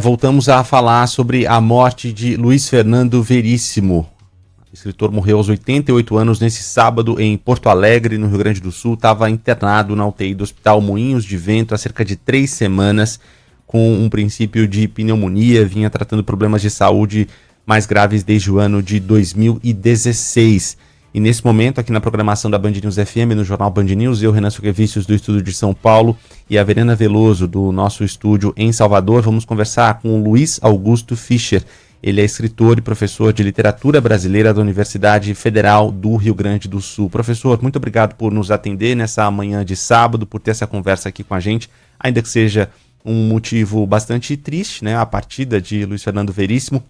Voltamos a falar sobre a morte de Luiz Fernando Veríssimo. O escritor morreu aos 88 anos nesse sábado em Porto Alegre, no Rio Grande do Sul. Estava internado na UTI do Hospital Moinhos de Vento há cerca de 3 semanas, com um princípio de pneumonia. Vinha tratando problemas de saúde mais graves desde o ano de 2016. E nesse momento, aqui na programação da Band News FM, no Jornal Band News, eu, Renan Suquevicius, do estúdio de São Paulo, e a Verena Veloso, do nosso estúdio em Salvador, vamos conversar com o Luiz Augusto Fischer. Ele é escritor e professor de literatura brasileira da Universidade Federal do Rio Grande do Sul. Professor, muito obrigado por nos atender nessa manhã de sábado, por ter essa conversa aqui com a gente, ainda que seja um motivo bastante triste, né, a partida de Luiz Fernando Veríssimo,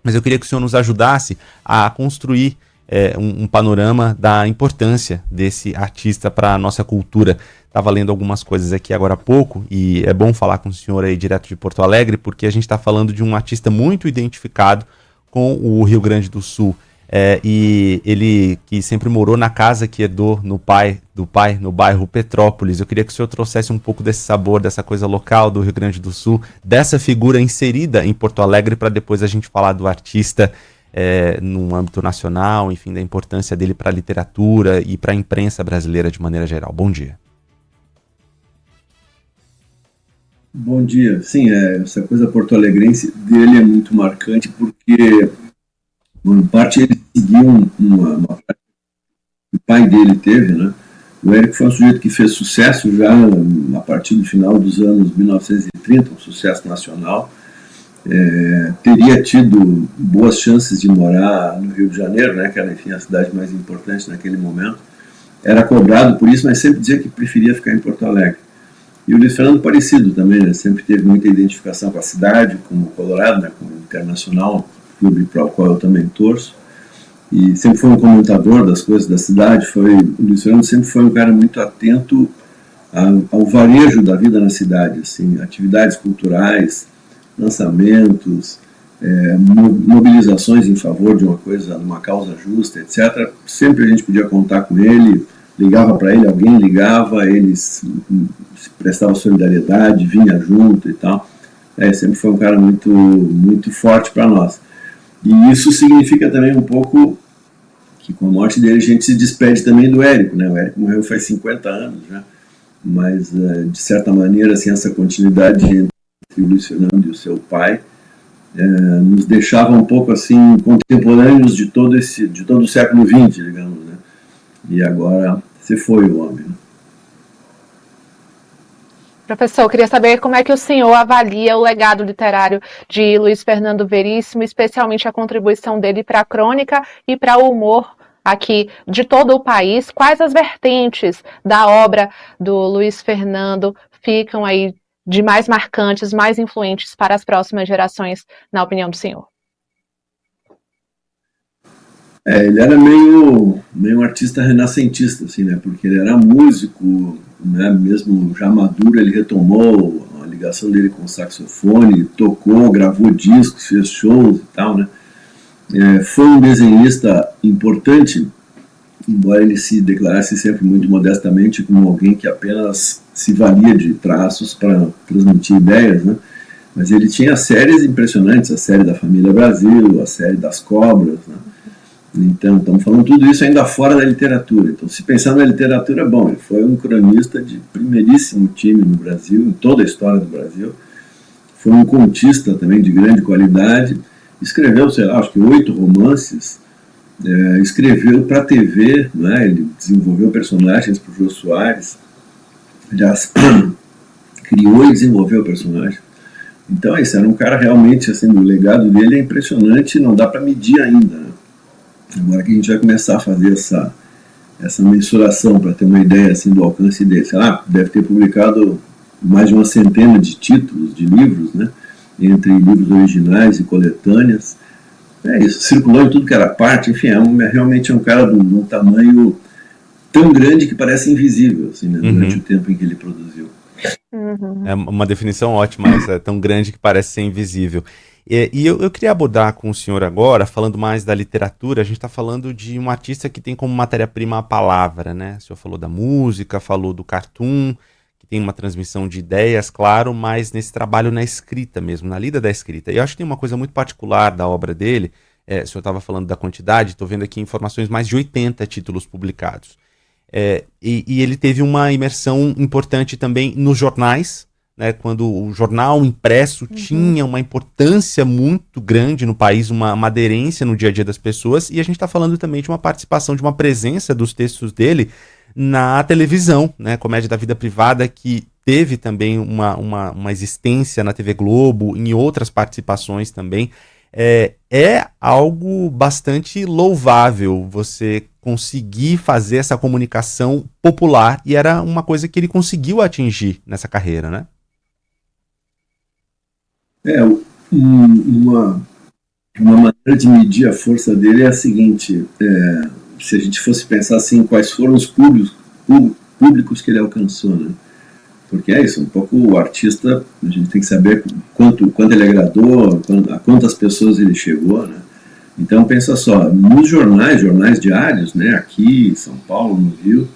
mas eu queria que o senhor nos ajudasse a construir um panorama da importância desse artista para a nossa cultura. Estava lendo algumas coisas aqui agora há pouco, e é bom falar com o senhor aí direto de Porto Alegre, porque a gente está falando de um artista muito identificado com o Rio Grande do Sul. E ele que sempre morou na casa que herdou no bairro Petrópolis. Eu queria que o senhor trouxesse um pouco desse sabor, dessa coisa local do Rio Grande do Sul, dessa figura inserida em Porto Alegre, para depois a gente falar do artista no âmbito nacional, enfim, da importância dele para a literatura e para a imprensa brasileira de maneira geral. Bom dia. Bom dia. Sim, essa coisa porto-alegrense dele é muito marcante porque, em parte, ele seguiu uma prática que o pai dele teve, né? O Érico foi um sujeito que fez sucesso já a partir do final dos anos 1930, um sucesso nacional. Teria tido boas chances de morar no Rio de Janeiro, né, que era, enfim, a cidade mais importante naquele momento. Era cobrado por isso, mas sempre dizia que preferia ficar em Porto Alegre. E o Luiz Fernando parecido também, né, sempre teve muita identificação com a cidade, como Colorado, né, como Internacional, clube para o qual eu também torço. E sempre foi um comentador das coisas da cidade. O Luiz Fernando sempre foi um cara muito atento ao varejo da vida na cidade, assim, atividades culturais, lançamentos, mobilizações em favor de uma coisa, de uma causa justa, etc. Sempre a gente podia contar com ele, ligava para ele, alguém ligava, ele se prestava solidariedade, vinha junto e tal. Sempre foi um cara muito, muito forte para nós. E isso significa também um pouco que com a morte dele a gente se despede também do Érico, né? O Érico morreu faz 50 anos já, mas de certa maneira assim, essa continuidade entre o Luiz Fernando e o seu pai nos deixava um pouco assim contemporâneos de todo o século XX, digamos, né? E agora se foi o homem. Professor, eu queria saber como é que o senhor avalia o legado literário de Luiz Fernando Veríssimo, especialmente a contribuição dele para a crônica e para o humor aqui de todo o país. Quais as vertentes da obra do Luiz Fernando ficam aí de mais marcantes, mais influentes para as próximas gerações, na opinião do senhor? Ele era meio um artista renascentista, assim, né? Porque ele era músico, né? Mesmo já maduro, ele retomou a ligação dele com o saxofone, tocou, gravou discos, fez shows e tal, né? Foi um desenhista importante, embora ele se declarasse sempre muito modestamente como alguém que apenas se valia de traços para transmitir ideias, né? Mas ele tinha séries impressionantes, a série da Família Brasil, a série das Cobras, né? Então, estamos falando tudo isso ainda fora da literatura. Então, se pensar na literatura, bom, ele foi um cronista de primeiríssimo time no Brasil, em toda a história do Brasil. Foi um contista também de grande qualidade. Escreveu, sei lá, acho que 8 romances. Escreveu para a TV, né? Ele desenvolveu personagens para o Jô Soares. Aliás, criou e desenvolveu personagens. Então, isso era um cara realmente, assim, o legado dele é impressionante, não dá para medir ainda, né? Agora que a gente vai começar a fazer essa mensuração para ter uma ideia assim, do alcance dele. Deve ter publicado mais de uma centena de títulos de livros, né? Entre livros originais e coletâneas. Isso, circulou em tudo que era parte, enfim, realmente é um cara de um tamanho tão grande que parece invisível, assim, né? Durante o tempo em que ele produziu. É uma definição ótima essa, é tão grande que parece ser invisível. E eu queria abordar com o senhor agora, falando mais da literatura. A gente está falando de um artista que tem como matéria-prima a palavra, né? O senhor falou da música, falou do cartoon, que tem uma transmissão de ideias, claro, mas nesse trabalho na escrita mesmo, na lida da escrita. E eu acho que tem uma coisa muito particular da obra dele, o senhor estava falando da quantidade, estou vendo aqui informações, mais de 80 títulos publicados. E ele teve uma imersão importante também nos jornais, né, quando o jornal impresso tinha uma importância muito grande no país, uma aderência no dia a dia das pessoas, e a gente está falando também de uma participação, de uma presença dos textos dele na televisão, né, Comédia da Vida Privada, que teve também uma existência na TV Globo, em outras participações também. É algo bastante louvável você conseguir fazer essa comunicação popular, e era uma coisa que ele conseguiu atingir nessa carreira, né? Uma maneira de medir a força dele é a seguinte: se a gente fosse pensar assim, quais foram os públicos que ele alcançou, né? Porque é isso, um pouco o artista, a gente tem que saber quanto ele agradou, a quantas pessoas ele chegou, né? Então pensa só, nos jornais diários, né, aqui em São Paulo, no Rio,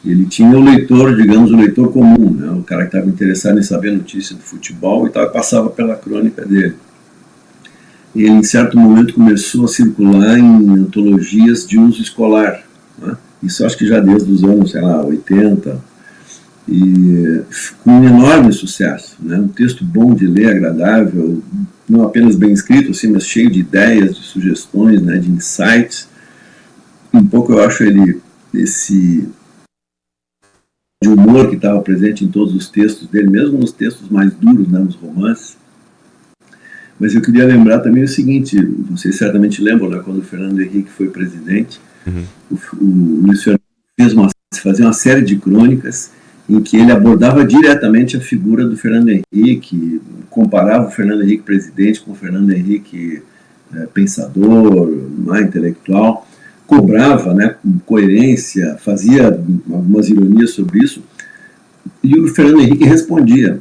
ele tinha o leitor, digamos, o leitor comum, né, o cara que estava interessado em saber notícia do futebol e tal, e passava pela crônica dele. E ele, em certo momento, começou a circular em antologias de uso escolar, né? Isso acho que já desde os anos, sei lá, 80, e com um enorme sucesso, né? Um texto bom de ler, agradável, não apenas bem escrito, assim, mas cheio de ideias, de sugestões, né, de insights. Um pouco eu acho ele, esse de humor que estava presente em todos os textos dele, mesmo nos textos mais duros, né, nos romances. Mas eu queria lembrar também o seguinte, vocês certamente lembram, né, quando o Fernando Henrique foi presidente, o Luiz Fernando fazia uma série de crônicas em que ele abordava diretamente a figura do Fernando Henrique, comparava o Fernando Henrique presidente com o Fernando Henrique pensador, intelectual, cobrava, né, com coerência, fazia algumas ironias sobre isso, e o Fernando Henrique respondia.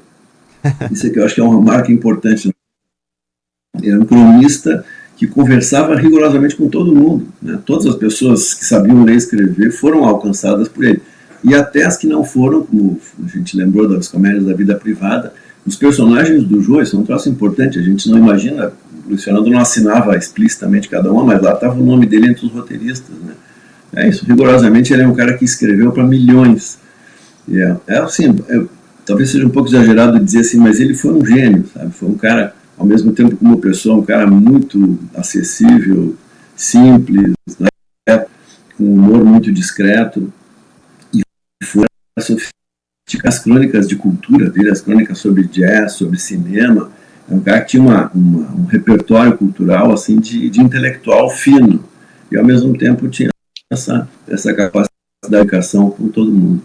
Isso aqui eu acho que é uma marca importante. Era um cronista que conversava rigorosamente com todo mundo, né? Todas as pessoas que sabiam ler e escrever foram alcançadas por ele. E até as que não foram, como a gente lembrou das Comédias da Vida Privada, os personagens do Jô, isso é um troço importante, a gente não imagina, o Luiz Fernando não assinava explicitamente cada uma, mas lá estava o nome dele entre os roteiristas, né? É isso, rigorosamente ele é um cara que escreveu para milhões. Assim, talvez seja um pouco exagerado dizer assim, mas ele foi um gênio, sabe? Foi um cara, ao mesmo tempo como pessoa, um cara muito acessível, simples, né? Com um humor muito discreto. Foi as crônicas de cultura dele, as crônicas sobre jazz, sobre cinema. É um cara que tinha um repertório cultural assim de intelectual fino, e ao mesmo tempo tinha essa capacidade de educação com todo mundo.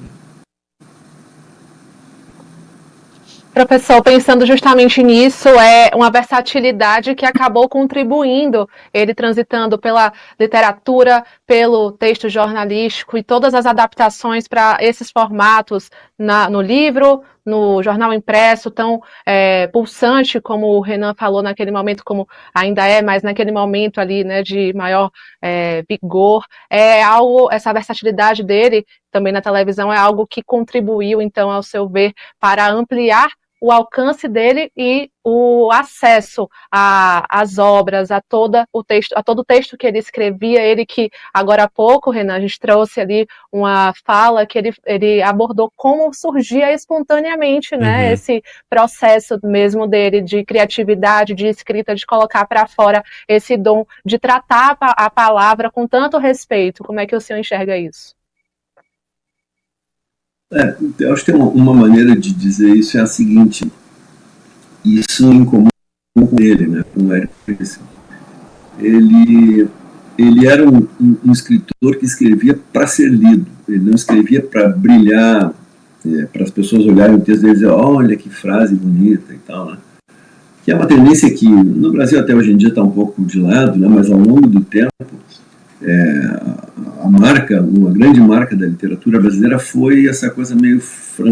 Professor, pensando justamente nisso, é uma versatilidade que acabou contribuindo, ele transitando pela literatura, pelo texto jornalístico e todas as adaptações para esses formatos no livro, no jornal impresso, tão pulsante, como o Renan falou naquele momento, como ainda é, mas naquele momento ali, né, de maior vigor, essa versatilidade dele também na televisão é algo que contribuiu, então, ao seu ver, para ampliar o alcance dele e o acesso às obras, a todo o texto que ele escrevia, ele que agora há pouco, Renan, a gente trouxe ali uma fala que ele abordou como surgia espontaneamente, né, esse processo mesmo dele de criatividade, de escrita, de colocar para fora esse dom de tratar a palavra com tanto respeito. Como é que o senhor enxerga isso? Eu acho que uma maneira de dizer isso é a seguinte: isso em comum com ele, né, com o Érico Veríssimo. Ele era um escritor que escrevia para ser lido, ele não escrevia para brilhar, para as pessoas olharem o texto dele e dizer, olha que frase bonita e tal, né? Que é uma tendência que no Brasil até hoje em dia está um pouco de lado, né, mas ao longo do tempo uma grande marca da literatura brasileira foi essa coisa meio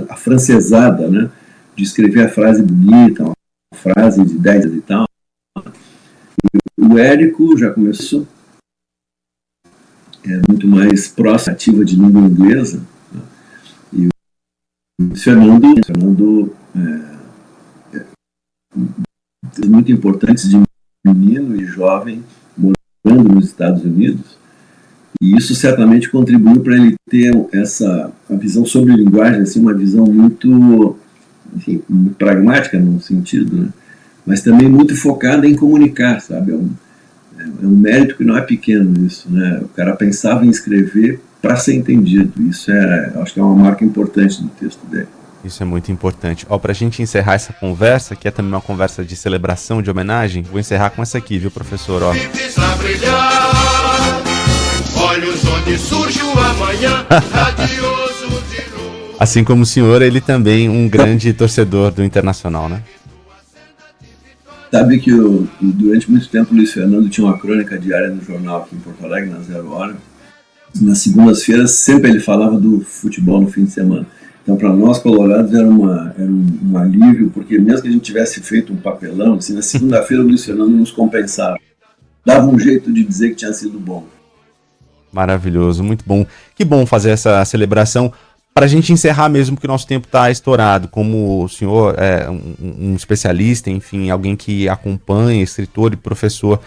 afrancesada, né, de escrever a frase bonita, uma frase de 10 e tal. O Érico já começou muito mais próximo ativa de língua inglesa, né, Fernando muito importantes de menino e jovem morando nos Estados Unidos, e isso certamente contribuiu para ele ter a visão sobre linguagem, assim, uma visão muito, enfim, muito pragmática num sentido, né? Mas também muito focada em comunicar, sabe? É um mérito que não é pequeno isso, né? O cara pensava em escrever para ser entendido. Isso acho que é uma marca importante no texto dele. Isso é muito importante. Para a gente encerrar essa conversa, que é também uma conversa de celebração, de homenagem, vou encerrar com essa aqui, viu, professor? Olhos onde surge o amanhã, radioso de luz. Assim como o senhor, ele também um grande torcedor do Internacional, né? Sabe que durante muito tempo o Luiz Fernando tinha uma crônica diária no jornal aqui em Porto Alegre, na 0 Hora. Nas segundas-feiras, sempre ele falava do futebol no fim de semana. Então, para nós, colorados, era um alívio, porque mesmo que a gente tivesse feito um papelão, assim, na segunda-feira o Luiz Fernando nos compensava. Dava um jeito de dizer que tinha sido bom. Maravilhoso, muito bom. Que bom fazer essa celebração. Para a gente encerrar mesmo, que o nosso tempo está estourado, como o senhor é um especialista, enfim, alguém que acompanha, escritor e professor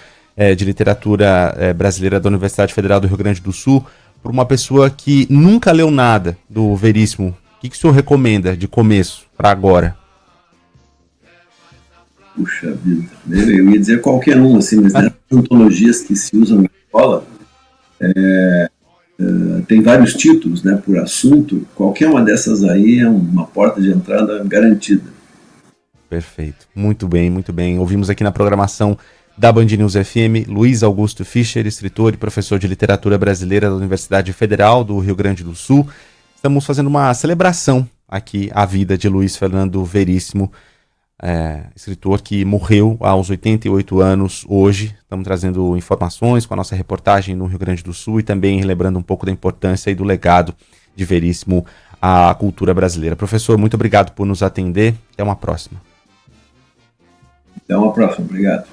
de literatura brasileira da Universidade Federal do Rio Grande do Sul, por uma pessoa que nunca leu nada do Veríssimo, o que o senhor recomenda de começo para agora? Puxa vida, eu ia dizer qualquer um, assim, mas nas antologias que se usam na escola, tem vários títulos, né, por assunto. Qualquer uma dessas aí é uma porta de entrada garantida. Perfeito, muito bem, muito bem. Ouvimos aqui na programação da Band News FM, Luiz Augusto Fischer, escritor e professor de literatura brasileira da Universidade Federal do Rio Grande do Sul. Estamos fazendo uma celebração aqui à vida de Luiz Fernando Veríssimo, escritor que morreu aos 88 anos hoje. Estamos trazendo informações com a nossa reportagem no Rio Grande do Sul e também relembrando um pouco da importância e do legado de Veríssimo à cultura brasileira. Professor, muito obrigado por nos atender. Até uma próxima. Até uma próxima. Obrigado.